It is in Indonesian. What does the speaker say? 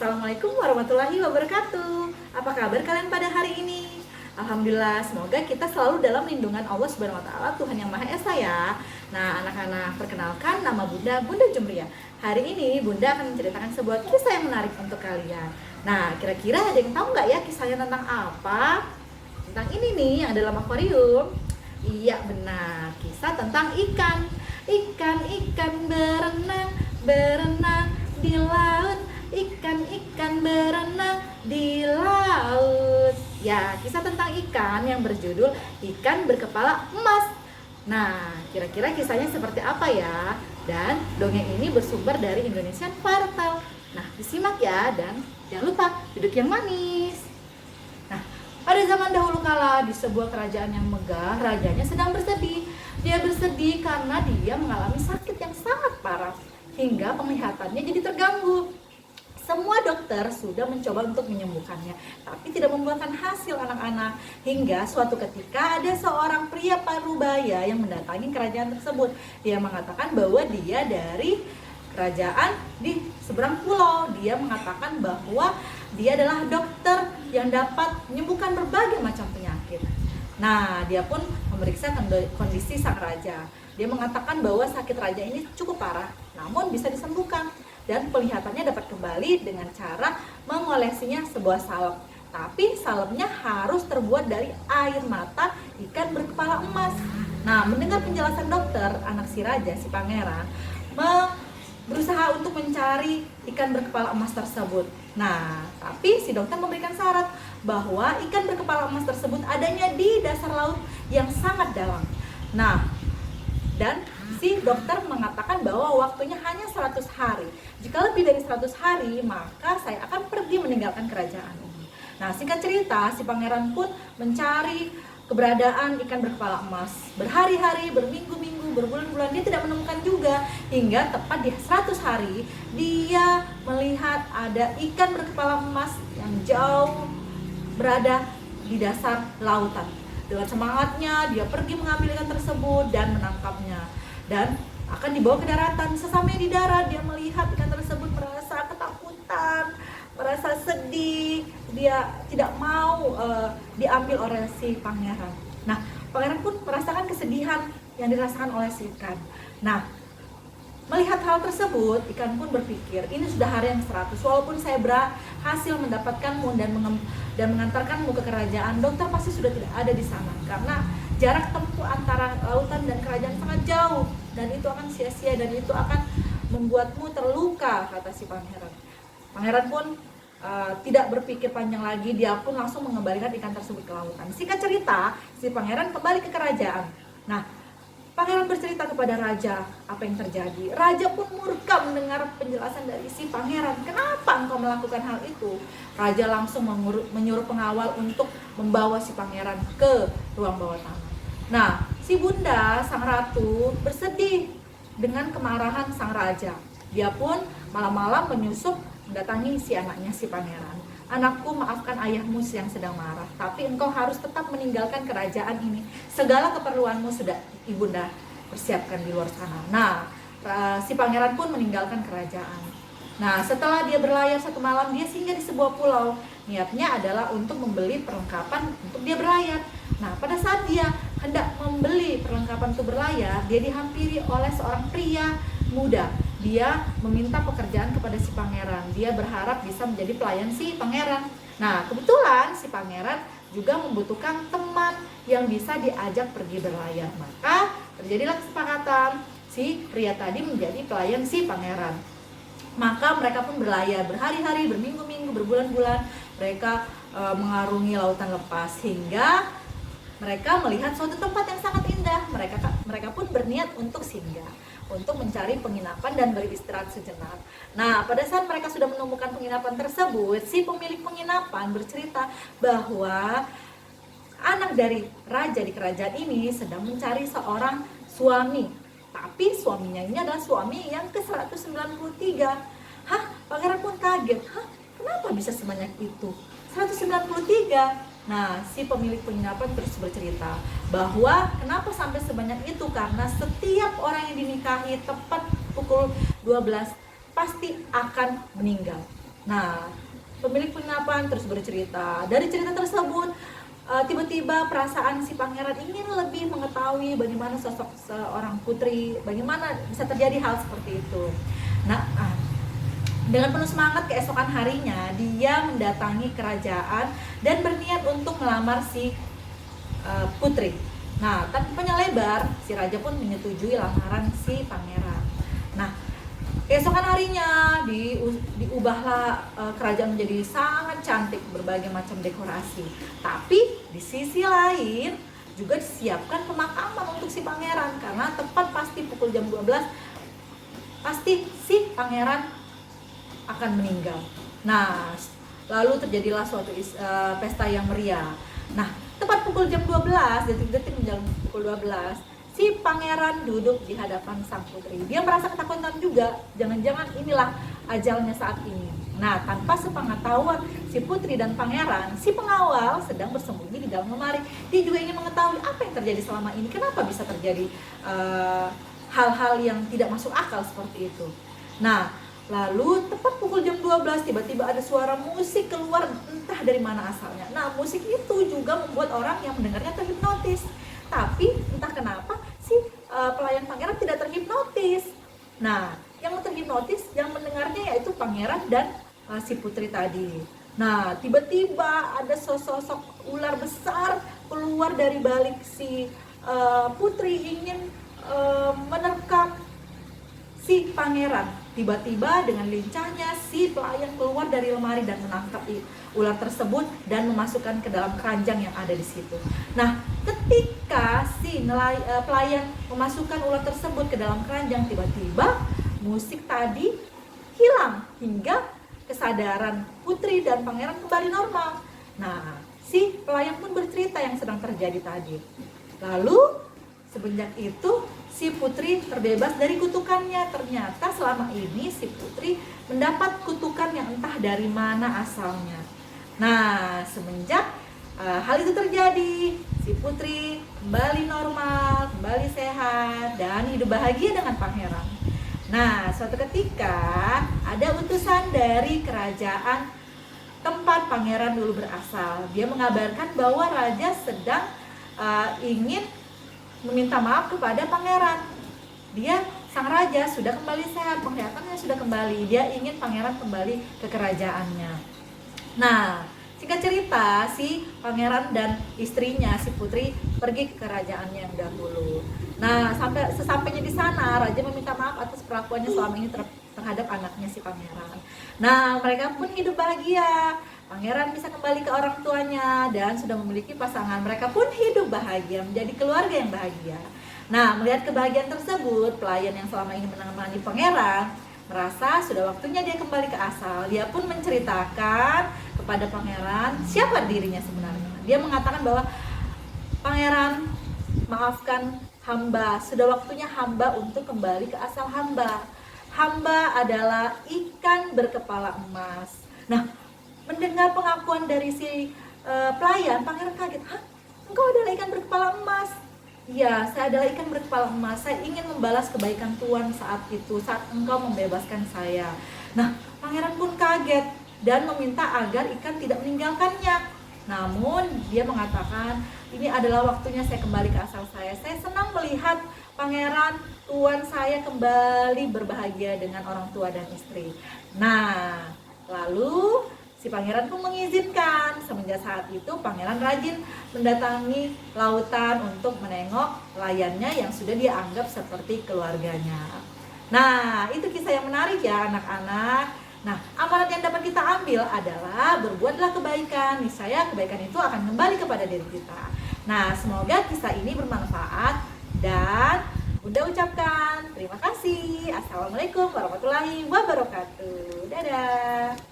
Assalamualaikum warahmatullahi wabarakatuh. Apa kabar kalian pada hari ini? Alhamdulillah, semoga kita selalu dalam lindungan Allah Subhanahu wa taala, Tuhan yang Maha Esa ya. Nah, anak-anak, perkenalkan nama Bunda Jumria. Hari ini Bunda akan menceritakan sebuah kisah yang menarik untuk kalian. Nah, kira-kira ada yang tahu nggak ya kisahnya tentang apa? Tentang ini nih yang ada dalam akuarium. Iya, benar. Kisah tentang ikan. Ikan berenang di laut. Ikan berenang di laut. Ya, kisah tentang ikan yang berjudul Ikan Berkepala Emas. Nah, kira-kira kisahnya seperti apa ya? Dan dongeng ini bersumber dari Indonesian Fairytale. Nah, disimak ya, dan jangan lupa duduk yang manis. Nah, pada zaman dahulu kala di sebuah kerajaan yang megah, rajanya sedang bersedih. Dia bersedih karena dia mengalami sakit yang sangat parah hingga penglihatannya jadi terganggu. Semua dokter sudah mencoba untuk menyembuhkannya, tapi tidak membuahkan hasil anak-anak. Hingga suatu ketika ada seorang pria parubaya yang mendatangi kerajaan tersebut. Dia mengatakan bahwa dia dari kerajaan di seberang pulau. Dia mengatakan bahwa dia adalah dokter yang dapat menyembuhkan berbagai macam penyakit. Nah, dia pun memeriksa kondisi sang raja. Dia mengatakan bahwa sakit raja ini cukup parah, namun bisa disembuhkan. Dan penglihatannya dapat kembali dengan cara mengolesinya sebuah salep. Tapi salepnya harus terbuat dari air mata ikan berkepala emas. Nah, mendengar penjelasan dokter, anak si raja, si pangeran, berusaha untuk mencari ikan berkepala emas tersebut. Nah, tapi si dokter memberikan syarat bahwa ikan berkepala emas tersebut adanya di dasar laut yang sangat dalam. Nah, dan si dokter mengatakan bahwa waktunya hanya 100 hari. Jika lebih dari 100 hari, maka saya akan pergi meninggalkan kerajaan ini. Nah, singkat cerita, si pangeran pun mencari keberadaan ikan berkepala emas. Berhari-hari, berminggu-minggu, berbulan-bulan, dia tidak menemukan juga. Hingga tepat di 100 hari, dia melihat ada ikan berkepala emas yang jauh berada di dasar lautan. Dengan semangatnya, dia pergi mengambil ikan tersebut dan menangkapnya. Dan akan dibawa ke daratan. Sesamanya di darat, dia melihat ikan tersebut, merasa ketakutan, merasa sedih. Dia tidak mau diambil oleh si pangeran. Nah, pangeran pun merasakan kesedihan yang dirasakan oleh si ikan. Nah, melihat hal tersebut, ikan pun berpikir, ini sudah hari yang 100. Walaupun saya berhasil mendapatkanmu dan mengantarkanmu ke kerajaan, dokter pasti sudah tidak ada di sana. Karena jarak tempuh antara lautan dan kerajaan sangat jauh. Dan itu akan sia-sia dan itu akan membuatmu terluka, kata si pangeran. Pangeran pun tidak berpikir panjang lagi, dia pun langsung mengembalikan ikan tersebut ke lautan. Singkat cerita, si pangeran kembali ke kerajaan. Nah, pangeran bercerita kepada raja apa yang terjadi. Raja pun murka mendengar penjelasan dari si pangeran. Kenapa engkau melakukan hal itu? Raja langsung menyuruh pengawal untuk membawa si pangeran ke ruang bawah tanah. Nah, si bunda, sang ratu, bersedih dengan kemarahan sang raja. Dia pun malam-malam menyusup mendatangi si anaknya, si pangeran. Anakku, maafkan ayahmu yang sedang marah, tapi engkau harus tetap meninggalkan kerajaan ini. Segala keperluanmu sudah ibunda persiapkan di luar sana. Nah, si pangeran pun meninggalkan kerajaan. Nah, setelah dia berlayar satu malam, dia singgah di sebuah pulau. Niatnya adalah untuk membeli perlengkapan untuk dia berlayar. Nah, pada saat dia hendak membeli perlengkapan untuk berlayar, dia dihampiri oleh seorang pria muda. Dia meminta pekerjaan kepada si pangeran. Dia berharap bisa menjadi pelayan si pangeran. Nah, kebetulan si pangeran juga membutuhkan teman yang bisa diajak pergi berlayar. Maka terjadilah kesepakatan si pria tadi menjadi pelayan si pangeran. Maka mereka pun berlayar berhari-hari, berminggu-minggu, berbulan-bulan. Mereka mengarungi lautan lepas hingga mereka melihat suatu tempat yang sangat indah. Mereka pun berniat untuk singgah, untuk mencari penginapan dan beristirahat sejenak. Nah, pada saat mereka sudah menemukan penginapan tersebut, si pemilik penginapan bercerita bahwa anak dari raja di kerajaan ini sedang mencari seorang suami. Tapi suaminya ini adalah suami yang ke-193. Hah? Pangeran pun kaget. Hah? Kenapa bisa sebanyak itu? 193. Nah, si pemilik penginapan terus bercerita bahwa kenapa sampai sebanyak itu, karena setiap orang yang dinikahi tepat pukul 12 pasti akan meninggal. Nah, pemilik penginapan terus bercerita. Dari cerita tersebut, tiba-tiba perasaan si pangeran ingin lebih mengetahui bagaimana sosok seorang putri, bagaimana bisa terjadi hal seperti itu. Nah, dengan penuh semangat keesokan harinya, dia mendatangi kerajaan dan berniat untuk melamar si putri. Nah, tanpa panjang lebar, si raja pun menyetujui lamaran si pangeran. Nah, keesokan harinya diubahlah kerajaan menjadi sangat cantik, berbagai macam dekorasi. Tapi di sisi lain juga disiapkan pemakaman untuk si pangeran, karena tepat pasti pukul jam 12 pasti si pangeran akan meninggal. Nah, lalu terjadilah suatu pesta yang meriah. Nah, tepat pukul jam 12, detik-detik menjelang pukul 12, si pangeran duduk di hadapan sang putri. Dia merasa ketakutan juga, jangan-jangan inilah ajalnya saat ini. Nah, tanpa sepengetahuan si putri dan pangeran, si pengawal sedang bersembunyi di dalam lemari. Dia juga ingin mengetahui apa yang terjadi selama ini, kenapa bisa terjadi hal-hal yang tidak masuk akal seperti itu. Nah, lalu tepat pukul jam 12 tiba-tiba ada suara musik keluar, entah dari mana asalnya. Nah, musik itu juga membuat orang yang mendengarnya terhipnotis. Tapi entah kenapa si pelayan pangeran tidak terhipnotis. Nah, yang terhipnotis yang mendengarnya yaitu pangeran dan si putri tadi. Nah, tiba-tiba ada sosok ular besar keluar dari balik si putri, ingin menerkam si pangeran. Tiba-tiba dengan lincahnya si pelayan keluar dari lemari dan menangkap ular tersebut dan memasukkan ke dalam keranjang yang ada di situ. Nah, ketika si pelayan memasukkan ular tersebut ke dalam keranjang, tiba-tiba musik tadi hilang hingga kesadaran putri dan pangeran kembali normal. Nah, si pelayan pun bercerita yang sedang terjadi tadi. Lalu semenjak itu si putri terbebas dari kutukannya. Ternyata selama ini si putri mendapat kutukan yang entah dari mana asalnya. Nah, semenjak hal itu terjadi, si putri kembali normal, kembali sehat, dan hidup bahagia dengan pangeran. Nah, suatu ketika ada utusan dari kerajaan tempat pangeran dulu berasal. Dia mengabarkan bahwa raja sedang ingin meminta maaf kepada pangeran. Sang raja sudah kembali sehat, penglihatannya sudah kembali. Dia ingin pangeran kembali ke kerajaannya. Nah, singkat cerita, si pangeran dan istrinya si putri pergi ke kerajaannya yang dahulu. Nah, sesampainya di sana, raja meminta maaf atas perlakuannya selama ini terhadap anaknya si pangeran. Nah, mereka pun hidup bahagia. Pangeran bisa kembali ke orang tuanya dan sudah memiliki pasangan. Mereka pun hidup bahagia, menjadi keluarga yang bahagia. Nah, melihat kebahagiaan tersebut, pelayan yang selama ini menemani pangeran merasa sudah waktunya dia kembali ke asal. Dia pun menceritakan kepada pangeran siapa dirinya sebenarnya. Dia mengatakan bahwa, "Pangeran, maafkan hamba. Sudah waktunya hamba untuk kembali ke asal hamba. Hamba adalah ikan berkepala emas." Nah, mendengar pengakuan dari si pelayan, pangeran kaget. "Hah? Engkau adalah ikan berkepala emas?" "Ya, saya adalah ikan berkepala emas. Saya ingin membalas kebaikan Tuhan saat engkau membebaskan saya." Nah, pangeran pun kaget dan meminta agar ikan tidak meninggalkannya. Namun dia mengatakan, "Ini adalah waktunya saya kembali ke asal saya. Saya senang melihat pangeran tuan saya kembali berbahagia dengan orang tua dan istri." Nah, lalu si pangeran pun mengizinkan. Semenjak saat itu pangeran rajin mendatangi lautan untuk menengok pelayannya yang sudah dia anggap seperti keluarganya. Nah, itu kisah yang menarik ya anak-anak. Nah, amanat yang dapat kita ambil adalah berbuatlah kebaikan. Niscaya kebaikan itu akan kembali kepada diri kita. Nah, semoga kisah ini bermanfaat dan Bunda ucapkan terima kasih. Assalamualaikum warahmatullahi wabarakatuh. Dadah.